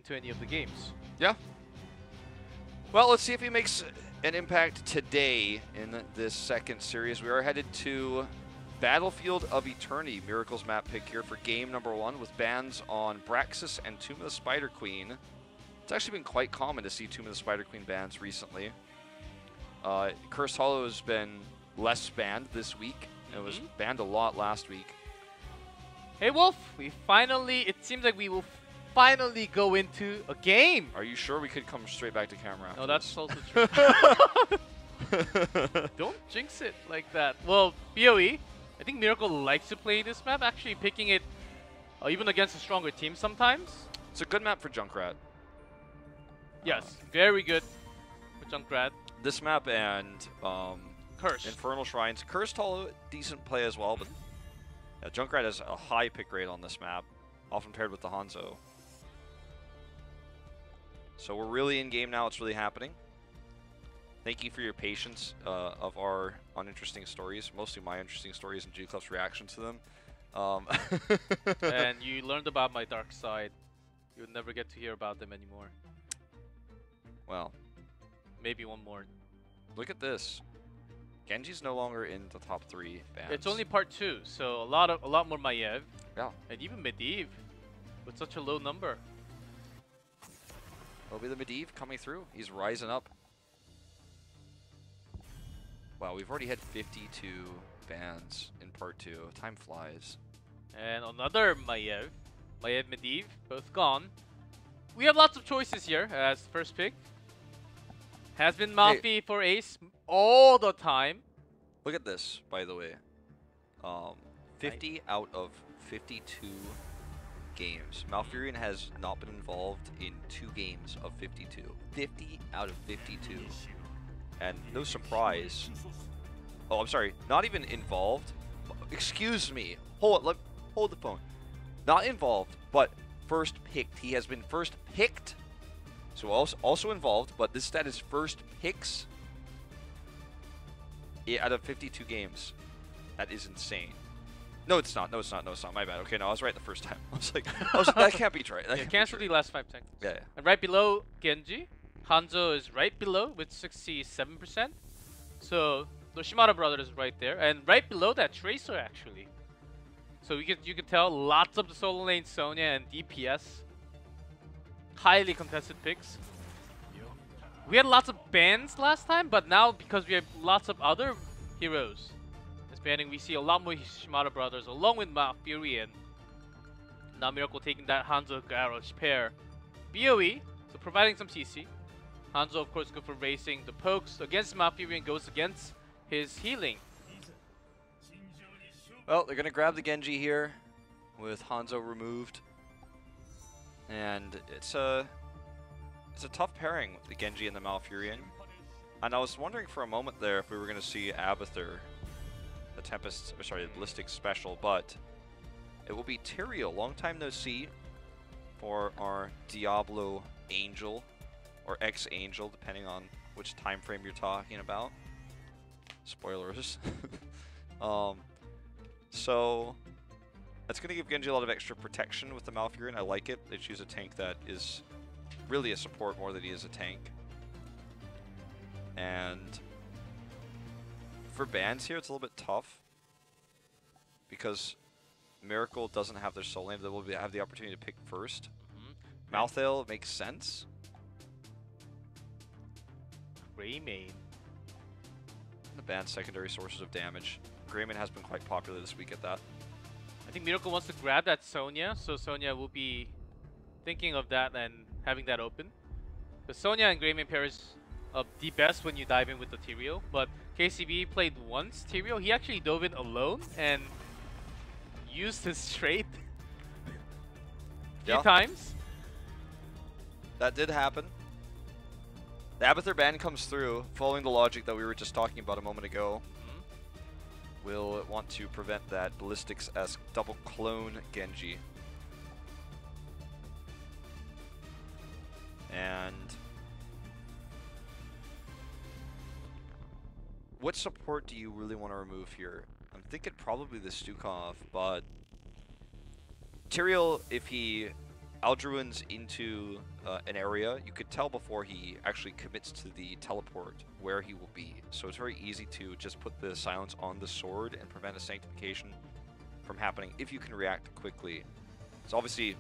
into any of the games. Yeah. Well, let's see if he makes an impact today in this second series. We are headed to Battlefield of Eternity, Miracles map pick here for game number 1 with bans on Braxis and Tomb of the Spider Queen. It's actually been quite common to see Tomb of the Spider Queen bans recently. Cursed Hollow has been less banned this week. It was banned a lot last week. Hey Wolf, it seems like we will finally go into a game. Are you sure we could come straight back to camera after No, that's this? also true. Don't jinx it like that. Well, BOE, I think Miracle likes to play this map, actually picking it even against a stronger team sometimes. It's a good map for Junkrat. Yes, very good for Junkrat. This map and Cursed. Infernal Shrines. Cursed Hollow, decent play as well, but yeah, Junkrat has a high pick rate on this map, often paired with the Hanzo. So we're really in game now. It's really happening. Thank you for your patience of our uninteresting stories, mostly my interesting stories and G-Club's reaction to them. And you learned about my dark side. You'll never get to hear about them anymore. Well, maybe one more. Look at this. Genji's no longer in the top 3 bans. It's only part 2, so a lot more Maiev. Yeah. And even Medivh with such a low number. Will be the Medivh coming through. He's rising up. Wow, we've already had 52 bans in part 2. Time flies. And another Maiev. Maiev, Medivh, both gone. We have lots of choices here as first pick. Has been Malfi for Ace all the time. Look at this, by the way. 50 out of 52 games. Malfurion has not been involved in 2 games of 52. 50 out of 52. And no surprise. Oh, I'm sorry. Not even involved. Excuse me. Hold the phone. Not involved, but first picked. He has been first picked. So also involved, but this stat is first picks out of 52 games. That is insane. No, it's not. No, it's not. No, it's not. My bad. Okay, no, I was right the first time. I was like, that can't be right. Yeah, cancel the last 5 seconds. Yeah, yeah. And right below Genji, Hanzo is right below with 67%. So the Shimada brothers is right there, and right below that Tracer actually. So you can tell lots of the solo lane Sonya and DPS. Highly contested picks. We had lots of bans last time, but now because we have lots of other heroes as banning, we see a lot more Shimada brothers along with Malfurion. Now Miracle taking that Hanzo Garrosh pair. BOE, so providing some CC. Hanzo of course good for racing. The pokes against Malfurion goes against his healing. Well, they're going to grab the Genji here with Hanzo removed. And it's a tough pairing with the Genji and the Malfurion. And I was wondering for a moment there if we were going to see Abathur, the Tempest, or sorry, the Ballistic Special, but it will be Tyrael. Long time no see for our Diablo Angel, or Ex-Angel, depending on which time frame you're talking about. Spoilers. So that's going to give Genji a lot of extra protection with the Malfurion. I like it. They choose a tank that is really a support more than he is a tank. And for bans here, it's a little bit tough because Miracle doesn't have their soul lane. They will have the opportunity to pick first. Malthael makes sense. Greymane. The ban secondary sources of damage. Greymane has been quite popular this week at that. I think Miracle wants to grab that Sonya, so Sonya will be thinking of that and having that open. The Sonya and Greymane pair is the best when you dive in with the Tyrael, but KCB played once Tyrael. He actually dove in alone and used his trait a few times. That did happen. The Abathur ban comes through, following the logic that we were just talking about a moment ago. We'll want to prevent that Ballistics-esque double clone Genji. And what support do you really want to remove here? I'm thinking probably the Stukov, but Tyrael, if he Aldruin's into an area, you could tell before he actually commits to the teleport where he will be. So it's very easy to just put the silence on the sword and prevent a sanctification from happening if you can react quickly. It's obviously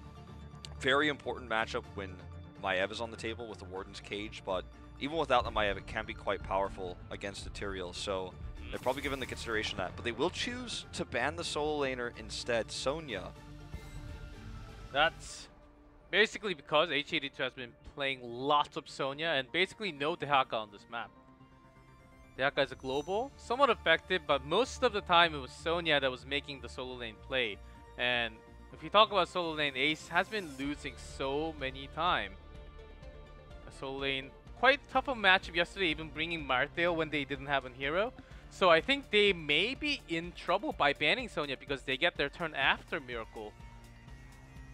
very important matchup when Maiev is on the table with the Warden's Cage, but even without the Maiev, it can be quite powerful against Ethereal, so they're probably given the consideration that. But they will choose to ban the solo laner instead, Sonya. That's basically because H82 has been playing lots of Sonya and basically no Dehaka on this map. Dehaka is a global, somewhat effective, but most of the time it was Sonya that was making the solo lane play. And if you talk about solo lane, Ace has been losing so many times. A solo lane, quite tough of a matchup yesterday, even bringing Marthael when they didn't have a hero. So I think they may be in trouble by banning Sonya because they get their turn after Miracle.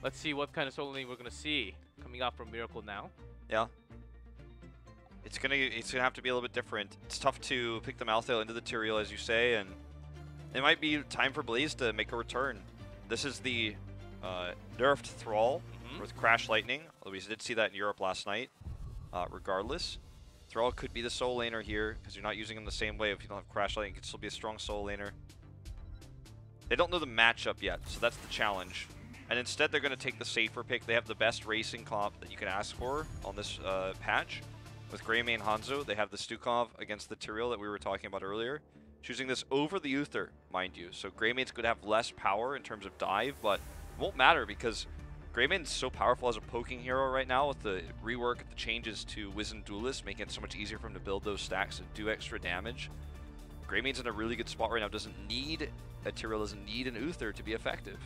Let's see what kind of solo lane we're gonna see coming out from Miracle now. Yeah. It's gonna have to be a little bit different. It's tough to pick the Malthael into the Tyrael, as you say, and it might be time for Blaze to make a return. This is the nerfed Thrall with Crash Lightning. We did see that in Europe last night. Regardless, Thrall could be the solo laner here because you're not using him the same way. If you don't have Crash Lightning, it could still be a strong solo laner. They don't know the matchup yet, so that's the challenge. And instead, they're going to take the safer pick. They have the best racing comp that you can ask for on this patch. With Greymane Hanzo, they have the Stukov against the Tyrael that we were talking about earlier. Choosing this over the Uther, mind you. So Greymane's going to have less power in terms of dive, but it won't matter because Greymane's so powerful as a poking hero right now with the rework, the changes to Wizened Duelist, making it so much easier for him to build those stacks and do extra damage. Greymane's in a really good spot right now. Tyrael doesn't need an Uther to be effective.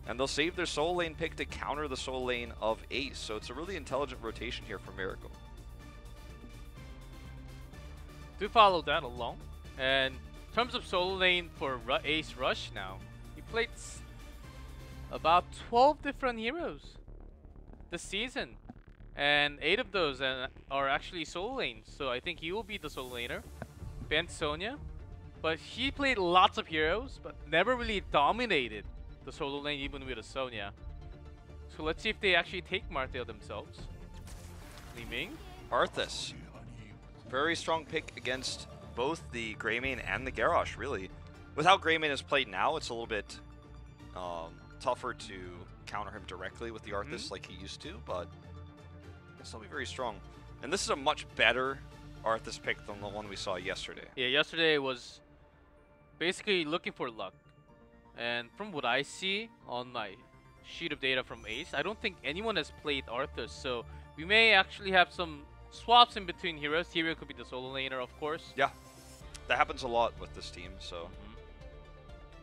And they'll save their solo lane pick to counter the solo lane of Ace. So it's a really intelligent rotation here for Miracle. Do follow that along. And in terms of solo lane for Ace Rush now, he played about 12 different heroes this season. And 8 of those are actually solo lanes. So I think he will be the solo laner. Banned Sonya. But he played lots of heroes, but never really dominated the solo lane even with a Sonya. So let's see if they actually take Marthael themselves. Li Ming. Arthas. Very strong pick against both the Greymane and the Garrosh, really. With how Greymane is played now, it's a little bit tougher to counter him directly with the Arthas like he used to, but it's still be very strong. And this is a much better Arthas pick than the one we saw yesterday. Yeah, yesterday was basically looking for luck. And from what I see on my sheet of data from Ace, I don't think anyone has played Arthas, so we may actually have some swaps in between heroes. Tyrael could be the solo laner, of course. Yeah, that happens a lot with this team, so.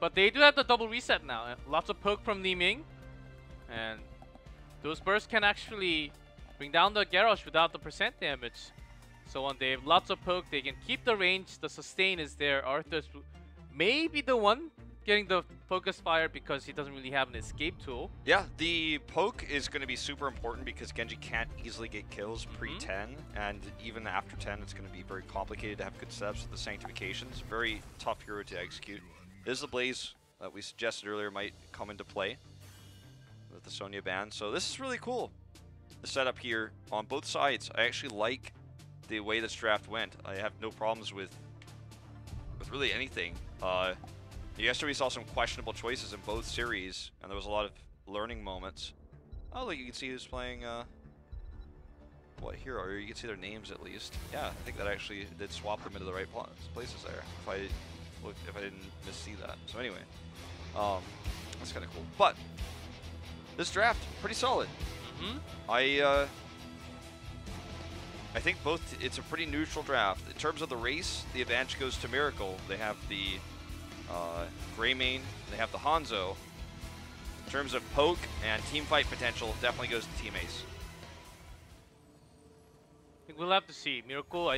But they do have the double reset now. Lots of poke from Li Ming. And those bursts can actually bring down the Garrosh without the percent damage. So when they have lots of poke, they can keep the range. The sustain is there. Arthas may be the one getting the focus fire because he doesn't really have an escape tool. Yeah, the poke is going to be super important because Genji can't easily get kills pre-10, and even after 10 it's going to be very complicated to have good setups with the Sanctifications. Very tough hero to execute. This is the Blaze that we suggested earlier might come into play with the Sonya ban, so this is really cool. The setup here on both sides, I actually like the way this draft went. I have no problems with really anything. Yesterday we saw some questionable choices in both series, and there was a lot of learning moments. Oh, look, you can see who's playing what hero, or you can see their names at least. Yeah, I think that actually did swap them into the right places there, if I didn't missee that. So anyway, that's kind of cool. But this draft, pretty solid. I think it's a pretty neutral draft. In terms of the race, the advantage goes to Miracle. They have the Greymane, they have the Hanzo. In terms of poke and team fight potential, definitely goes to Team Ace. I think we'll have to see. Miracle,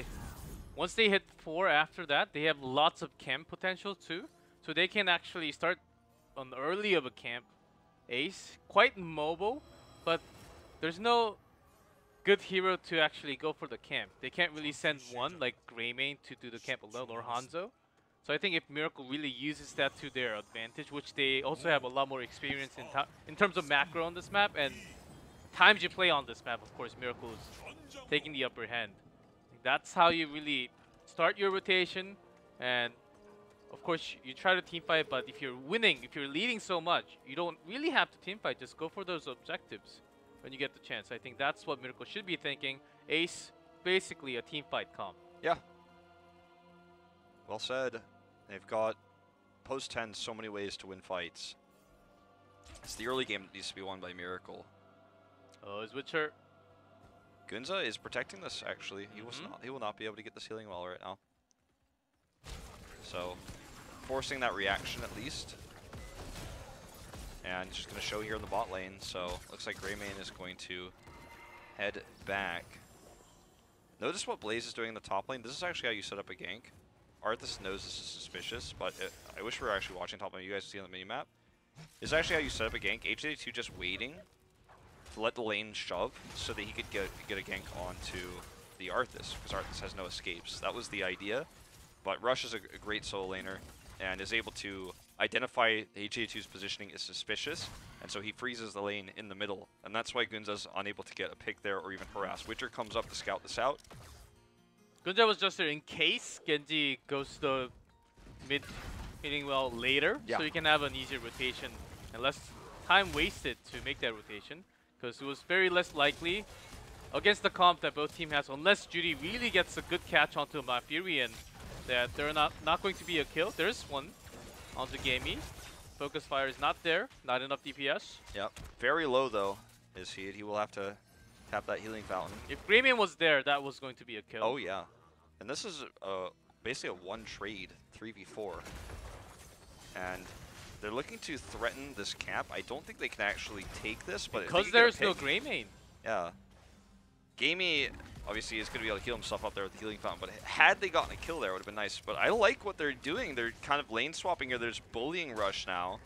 once they hit 4 after that, they have lots of camp potential too. So they can actually start on early of a camp. Ace, quite mobile, but there's no good hero to actually go for the camp. They can't really send one like Greymane to do the camp alone, or Hanzo. So I think if Miracle really uses that to their advantage, which they also have a lot more experience in terms of macro on this map, and times you play on this map, of course, Miracle is taking the upper hand. That's how you really start your rotation, and of course you try to team fight. But if you're winning, if you're leading so much, you don't really have to team fight. Just go for those objectives when you get the chance. I think that's what Miracle should be thinking. Ace, basically a team fight comp. Yeah. Well said. They've got post 10 so many ways to win fights. It's the early game that needs to be won by Miracle. Oh, is Witcher. Gunza is protecting this actually. He will not be able to get this healing well right now. So forcing that reaction at least. And just gonna show here in the bot lane. So looks like Greymane is going to head back. Notice what Blaze is doing in the top lane. This is actually how you set up a gank. Arthas knows this is suspicious, but I wish we were actually watching top lane. You guys see on the mini map. This is actually how you set up a gank. HGC just waiting to let the lane shove so that he could get a gank onto the Arthas, because Arthas has no escapes. That was the idea. But Rush is a great solo laner and is able to identify HGC2's positioning is suspicious, and so he freezes the lane in the middle. And that's why Gunza's unable to get a pick there or even harass. Witcher comes up to scout this out. Gunza was just there in case Genji goes to the mid hitting well later, so you can have an easier rotation and less time wasted to make that rotation, because it was very less likely against the comp that both team has, unless Judy really gets a good catch onto Malfurion, that they're not going to be a kill. There's one onto Gamey. Focus fire is not there, not enough DPS. Yep, very low though is he. He will have to tap that healing fountain. If Greymane was there, that was going to be a kill. Oh yeah, and this is basically a one trade 3v4, and they're looking to threaten this cap. I don't think they can actually take this, but because there's no Greymane. Yeah, Gamey obviously is going to be able to heal himself up there with the healing fountain, but had they gotten a kill there, it would have been nice. But I like what they're doing. They're kind of lane swapping here. There's bullying Rush now.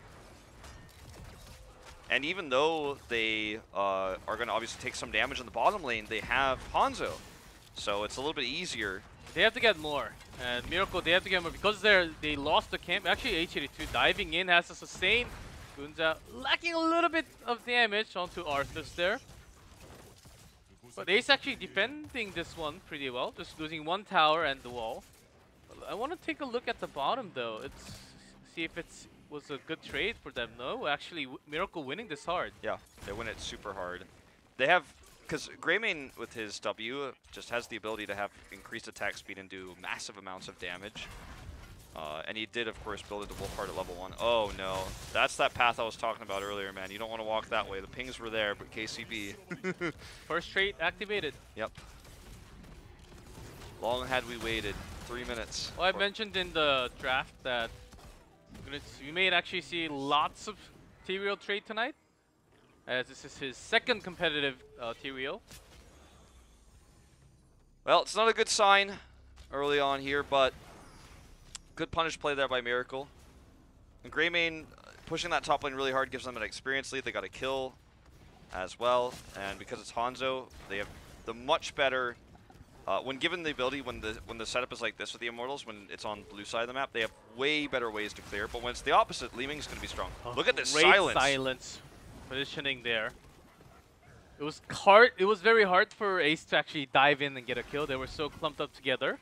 And even though they are going to obviously take some damage in the bottom lane, they have Hanzo. So it's a little bit easier. They have to get more. And Miracle, they have to get more because they lost the camp. Actually, H82 diving in has to sustain. Gunza lacking a little bit of damage onto Arthas there. But Ace actually defending this one pretty well, just losing one tower and the wall. I want to take a look at the bottom though. See if it was a good trade for them. No, actually Miracle winning this hard. Yeah, they win it super hard. They have, because Greymane with his W just has the ability to have increased attack speed and do massive amounts of damage. And he did, of course, build into Wolfheart at level 1. Oh no, that's that path I was talking about earlier, man. You don't want to walk that way. The pings were there, but KCB. First trait activated. Yep. Long had we waited, 3 minutes. Well, I mentioned in the draft that we may actually see lots of Tyrael trade tonight, as this is his second competitive Tyrael. Well, it's not a good sign early on here, but good punish play there by Miracle. And Greymane pushing that top lane really hard gives them an experience lead. They got a kill as well. And because it's Hanzo, they have the much better, when given the ability, when the setup is like this with the Immortals, when it's on blue side of the map, they have way better ways to clear. But when it's the opposite, Li Ming's going to be strong. Look at this silence positioning there. It was hard. It was very hard for Ace to actually dive in and get a kill. They were so clumped up together.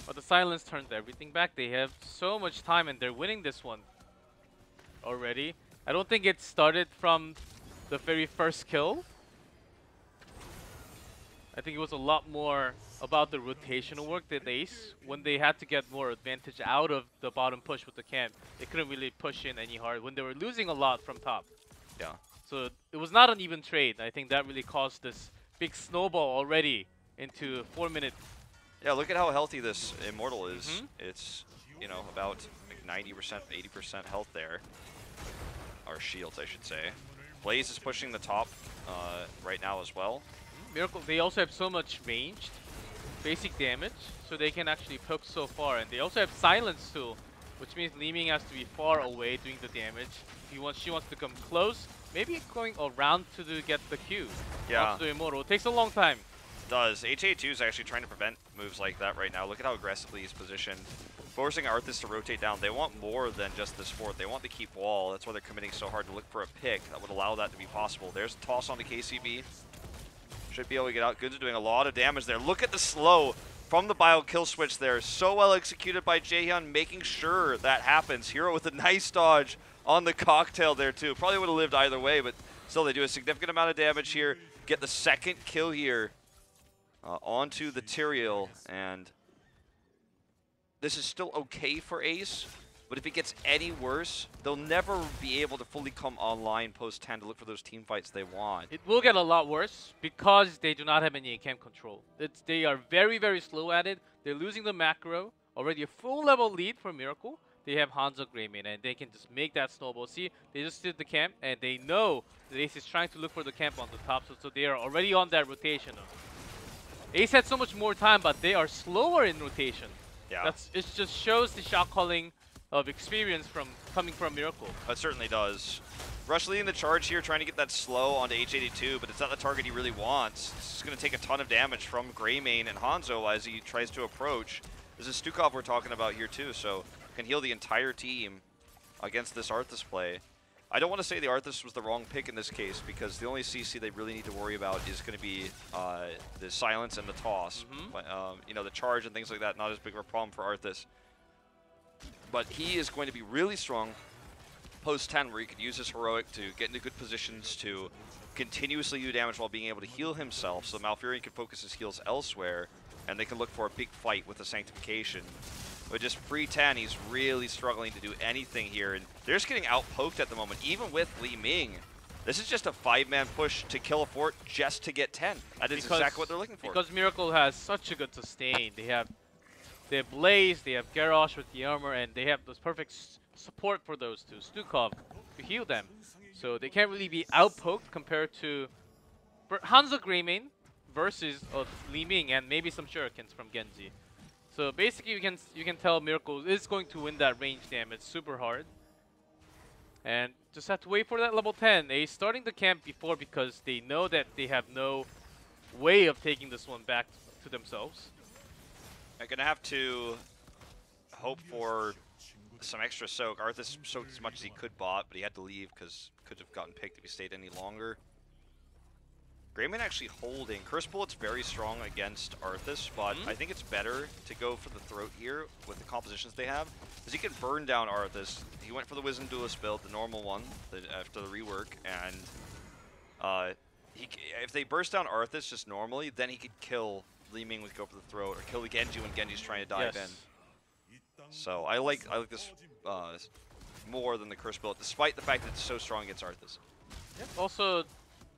But the silence turns everything back. They have so much time and they're winning this one already. I don't think it started from the very first kill. I think it was a lot more about the rotational work that Ace, when they had to get more advantage out of the bottom push with the camp, they couldn't really push in any hard when they were losing a lot from top. Yeah. So it was not an even trade. I think that really caused this big snowball already into a 4-minute. Yeah, look at how healthy this Immortal is. It's, you know, about like 90%, 80% health there. Or shields, I should say. Blaze is pushing the top right now as well. Miracle, they also have so much ranged basic damage, so they can actually poke so far. And they also have silence too, which means Li Ming has to be far away doing the damage. If she wants to come close, maybe going around to get the Q. Yeah. The Immortal. It takes a long time. Does. HA2 is actually trying to prevent moves like that right now. Look at how aggressively he's positioned. forcing Arthas to rotate down. They want more than just this fort. They want to keep wall. That's why they're committing so hard to look for a pick that would allow that to be possible. There's a toss on the KCB. Should be able to get out. Goods are doing a lot of damage there. Look at the slow from the bio kill switch there. So well executed by Jaehyun, making sure that happens. Hero with a nice dodge on the cocktail there too. Probably would have lived either way, but still they do a significant amount of damage here. Get the second kill here onto the Tyrael, and this is still okay for Ace, but if it gets any worse, they'll never be able to fully come online post 10 to look for those team fights they want. It will get a lot worse because they do not have any camp control. They are very, very slow at it. They're losing the macro. Already a full level lead for Miracle. They have Hanzo Greymane, and they can just make that snowball. See, they just did the camp, and they know that Ace is trying to look for the camp on the top, so they are already on that rotation. Ace had so much more time, but they are slower in rotation. Yeah. It just shows the shot calling of experience coming from Miracle. It certainly does. Rush leading the charge here, trying to get that slow onto H82, but it's not the target he really wants. It's going to take a ton of damage from Greymane and Hanzo as he tries to approach. This is Stukov we're talking about here too, so can heal the entire team against this Arthas play. I don't want to say the Arthas was the wrong pick in this case, because the only CC they really need to worry about is going to be the silence and the toss. But, you know, the charge and things like that, not as big of a problem for Arthas. But he is going to be really strong post 10, where he could use his heroic to get into good positions to continuously do damage while being able to heal himself, so Malfurion can focus his heals elsewhere, and they can look for a big fight with the Sanctification. But just pre-10, he's really struggling to do anything here, and they're just getting out-poked at the moment, even with Li Ming. This is just a 5-man push to kill a fort just to get 10. That is exactly what they're looking for. Because Miracle has such a good sustain. They have Blaze, they have Garrosh with the armor, and they have this perfect support for those two, Stukov, to heal them. So they can't really be out-poked compared to Hanzo Greymane versus Li Ming and maybe some shurikens from Genji. So basically you can tell Miracle is going to win that range damage super hard. And just have to wait for that level 10. They starting the camp before because they know that they have no way of taking this one back to themselves. I'm going to have to hope for some extra soak. Arthas soaked as much as he could bot, but he had to leave because could have gotten picked if he stayed any longer. Greymane actually holding. Curse Bullet's very strong against Arthas, but I think it's better to go for the throat here with the compositions they have, because he can burn down Arthas. He went for the Wisdom Duelist build, the normal one, after the rework, and if they burst down Arthas just normally, then he could kill Li Ming with go for the throat, or kill the Genji when Genji's trying to dive in. So I like this more than the Curse Bullet, despite the fact that it's so strong against Arthas. Yep. Also,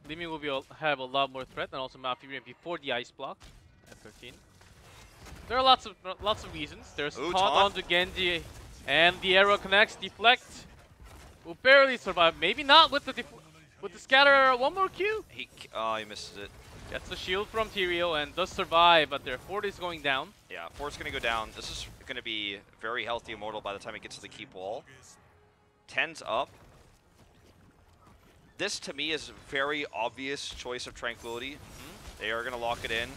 Li Ming will have a lot more threat, and also Malfurion before the ice block at 13. There are lots of reasons. There's taunt onto Genji, and the arrow connects. Deflect will barely survive. Maybe not with the scatter arrow. One more Q. He misses it. Gets the shield from Tyrael and does survive, but their fort is going down. Yeah, fort's going to go down. This is going to be very healthy Immortal by the time it gets to the keep wall. 10's up. This, to me, is a very obvious choice of Tranquility. They are going to lock it in.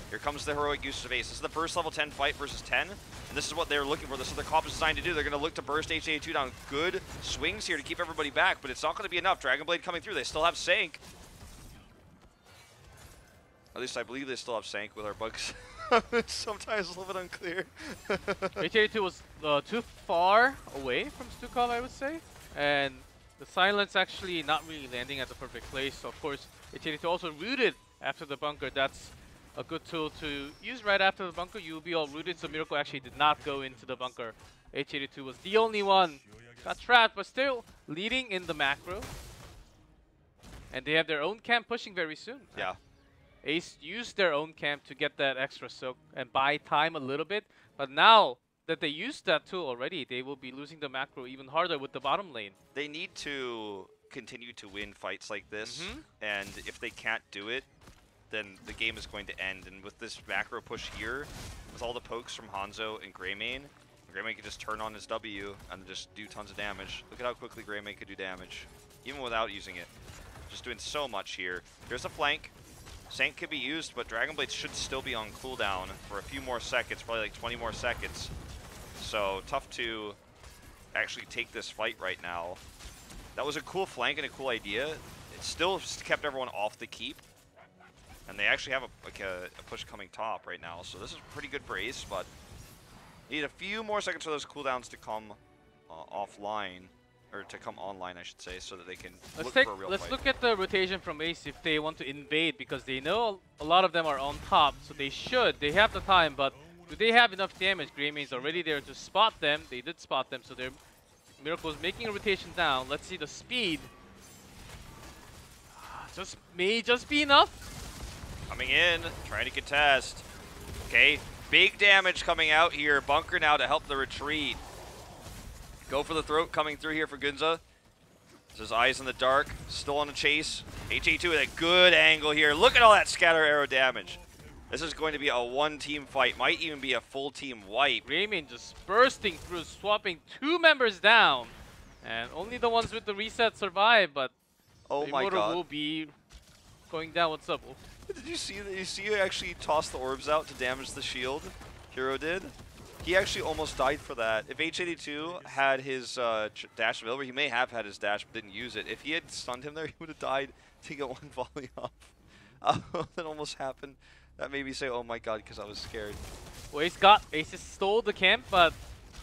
Here comes the heroic use of Ace. This is the first level 10 fight versus 10, and this is what they're looking for. This is what their comp is designed to do. They're going to look to burst HA2 down. Good swings here to keep everybody back, but it's not going to be enough. Dragon Blade coming through. They still have Sank. At least I believe they still have Sank with our bugs. Sometimes a little bit unclear. HA2 was too far away from Stukov, I would say, and the silence actually not really landing at the perfect place. So of course, HA2 also rooted after the bunker. That's a good tool to use right after the bunker. You'll be all rooted, so Miracle actually did not go into the bunker. H82 was the only one. Got trapped, but still leading in the macro. And they have their own camp pushing very soon. Yeah. Ace used their own camp to get that extra soak and buy time a little bit. But now that they used that tool already, they will be losing the macro even harder with the bottom lane. They need to continue to win fights like this, and if they can't do it, then the game is going to end. And with this macro push here, with all the pokes from Hanzo and Greymane can just turn on his W and just do tons of damage. Look at how quickly Greymane could do damage, even without using it. Just doing so much here. There's a flank. Sank could be used, but Dragon Blade should still be on cooldown for a few more seconds, probably like 20 more seconds. so tough to actually take this fight right now. That was a cool flank and a cool idea. It still just kept everyone off the keep. And they actually have a push coming top right now, so this is pretty good for Ace, but need a few more seconds for those cooldowns to come offline, or to come online, I should say, so that they can look for a real Let's fight. look at the rotation from Ace if they want to invade, because they know a lot of them are on top, so they should. They have the time, but do they have enough damage? Greymaine's already there to spot them. They did spot them, so they're Miracle's making a rotation down. Let's see the speed. May just be enough. Coming in, trying to contest. Okay, big damage coming out here. Bunker now to help the retreat. Go for the throat coming through here for Gunza. His eyes in the dark, still on the chase. HA2 with a good angle here. Look at all that scatter arrow damage. This is going to be a one-team fight. Might even be a full team wipe. Greymane just bursting through, swapping 2 members down. And only the ones with the reset survive, but Oh my Immortal god. will be going down. What's up, Wolf? Did you see that? You see you actually tossed the orbs out to damage the shield? Hero did. He actually almost died for that. If H82 had his dash available, he may have had his dash but didn't use it. If he had stunned him there, he would have died to get one volley off. That almost happened. That made me say, oh my god, because I was scared. Well, Ace stole the camp, but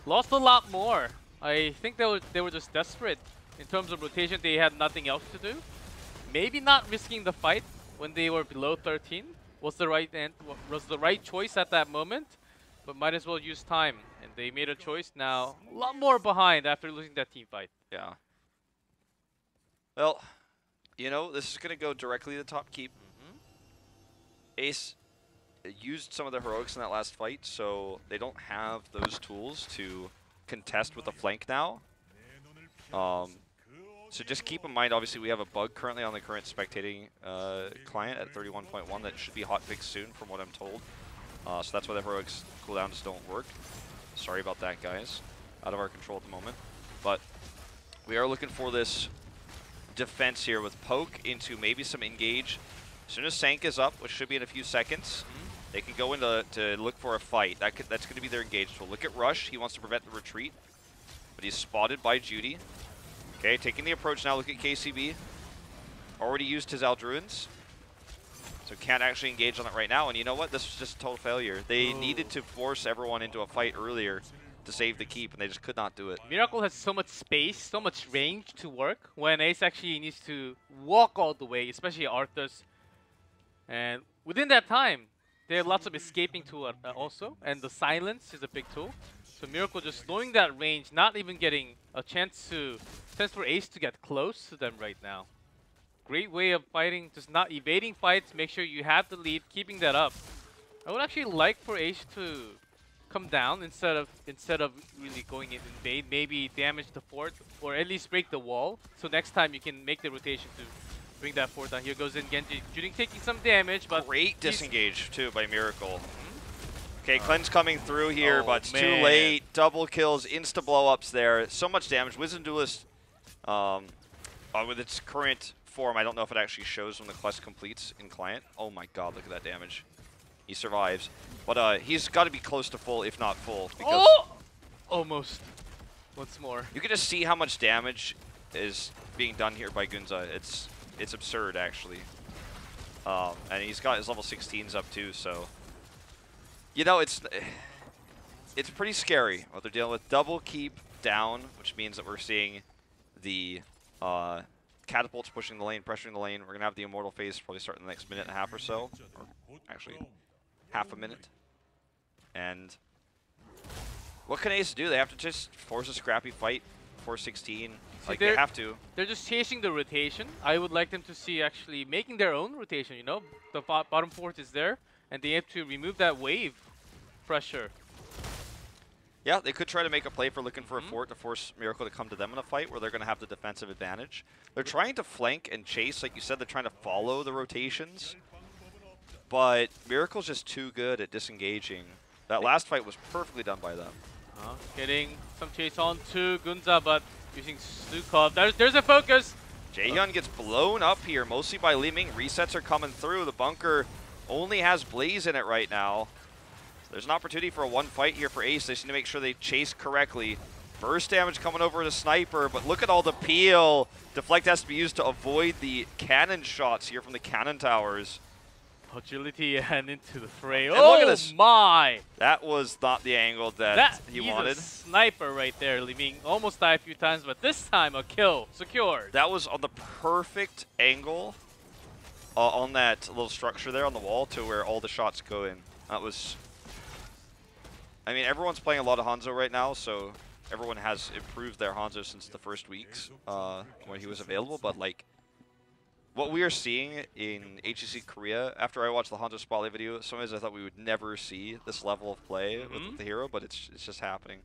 lost a lot more. I think they were just desperate. In terms of rotation, they had nothing else to do. Maybe not risking the fight when they were below 13 was the right choice at that moment, but might as well use time. And they made a choice now, a lot more behind after losing that team fight. Yeah. Well, you know, this is going to go directly to top keep. Ace used some of the heroics in that last fight, so they don't have those tools to contest with the flank now. So just keep in mind, obviously, we have a bug currently on the current spectating client at 31.1 that should be hotfixed soon, from what I'm told. So that's why the heroics cooldowns don't work. Sorry about that, guys. Out of our control at the moment. But we are looking for this defense here with poke into maybe some engage. As soon as Sank is up, which should be in a few seconds, they can go into to look for a fight. That's going to be their engage. So look at Rush. He wants to prevent the retreat, but he's spotted by Judy. Okay, taking the approach now. Look at KCB. Already used his Aldruins, so can't actually engage on it right now. And you know what? This was just a total failure. They needed to force everyone into a fight earlier to save the keep, and they just could not do it. Miracle has so much space, so much range to work, when Ace actually needs to walk all the way, especially Arthas. And within that time, there are lots of escaping tool also, and the silence is a big tool. So Miracle just knowing that range, not even getting a chance for Ace to get close to them right now. Great way of fighting, just not evading fights, make sure you have the lead, keeping that up. I would actually like for Ace to come down instead of really going in invade, maybe damage the fort, or at least break the wall. So next time you can make the rotation to bring that fort down. Here goes in Genji, taking some damage, but great disengage too by Miracle. Okay, Cleanse coming through here, but it's too late. Double kills, insta blow-ups there. So much damage. Wisdom Duelist, with its current form, I don't know if it actually shows when the quest completes in client. Oh my god, look at that damage. He survives. But he's got to be close to full, if not full. Because almost. Once more. You can just see how much damage is being done here by Gunza. It's absurd, actually. And he's got his level 16s up too, so... You know, it's pretty scary what they're dealing with. Double keep down, which means that we're seeing the catapults pushing the lane, pressuring the lane. We're going to have the Immortal phase probably start in the next minute and a half or so. Or actually, half a minute. And what can Ace do? They have to just force a scrappy fight, 416. Like, they have to. They're just chasing the rotation. I would like them to see actually making their own rotation, you know? The bottom fort is there, and they have to remove that wave pressure. Yeah, they could try to make a play for looking for a fort to force Miracle to come to them in a fight where they're going to have the defensive advantage. They're trying to flank and chase, like you said. They're trying to follow the rotations. But Miracle's just too good at disengaging. That last fight was perfectly done by them. Getting some chase on to Gunza, but using Stukov. There's a focus. Jaehyun gets blown up here, mostly by Li Ming. Resets are coming through. The bunker only has Blaze in it right now. There's an opportunity for a one fight here for Ace. They just need to make sure they chase correctly. Burst damage coming over to Sniper, but look at all the peel. Deflect has to be used to avoid the cannon shots here from the cannon towers. Agility and into the fray. And oh look at this. My! That was not the angle that he wanted. He's a sniper right there, leaving almost died a few times, but this time a kill secured. That was on the perfect angle on that little structure there on the wall to where all the shots go in. That was... I mean, everyone's playing a lot of Hanzo right now, so everyone has improved their Hanzo since the first weeks when he was available, but like, what we are seeing in HGC Korea, after I watched the Hanzo Spotlight video, sometimes I thought we would never see this level of play with the hero, but it's just happening.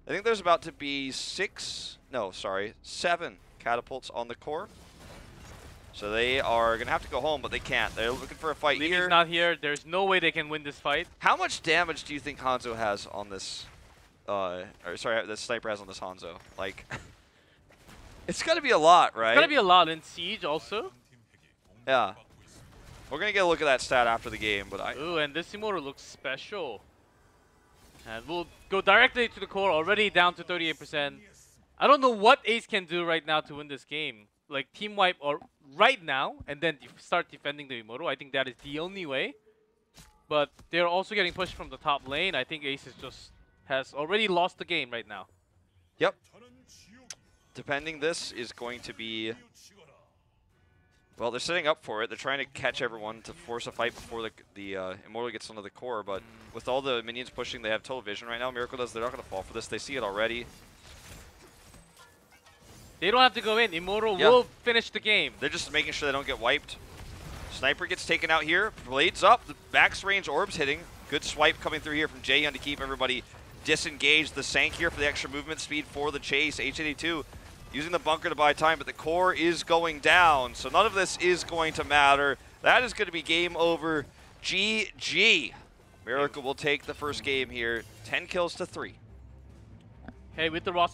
I think there's about to be 7 catapults on the core. So they are going to have to go home, but they can't. They're looking for a fight here. He's not here. There's no way they can win this fight. How much damage do you think Hanzo has on this, the Sniper has on this Hanzo? Like, it's got to be a lot, right? It's got to be a lot in Siege also. Yeah. We're going to get a look at that stat after the game, but Ooh, and this Immortal looks special. And we'll go directly to the core, already down to 38%. I don't know what Ace can do right now to win this game. Like, team wipe or right now, and then start defending the Immortal. I think that is the only way. But they're also getting pushed from the top lane. I think Ace has already lost the game right now. Yep. Defending this is going to be... Well, they're setting up for it. They're trying to catch everyone to force a fight before the Immortal gets onto the core. But with all the minions pushing, they have total vision right now. Miracle does. They're not going to fall for this. They see it already. They don't have to go in. Immortal will finish the game. They're just making sure they don't get wiped. Sniper gets taken out here. Blades up. The max range orbs hitting. Good swipe coming through here from Jaehyun to keep everybody disengaged. The Sank here for the extra movement speed for the chase. H82 using the bunker to buy time, but the core is going down. So none of this is going to matter. That is going to be game over. GG. Miracle will take the first game here. 10 kills to 3. Hey, with the roster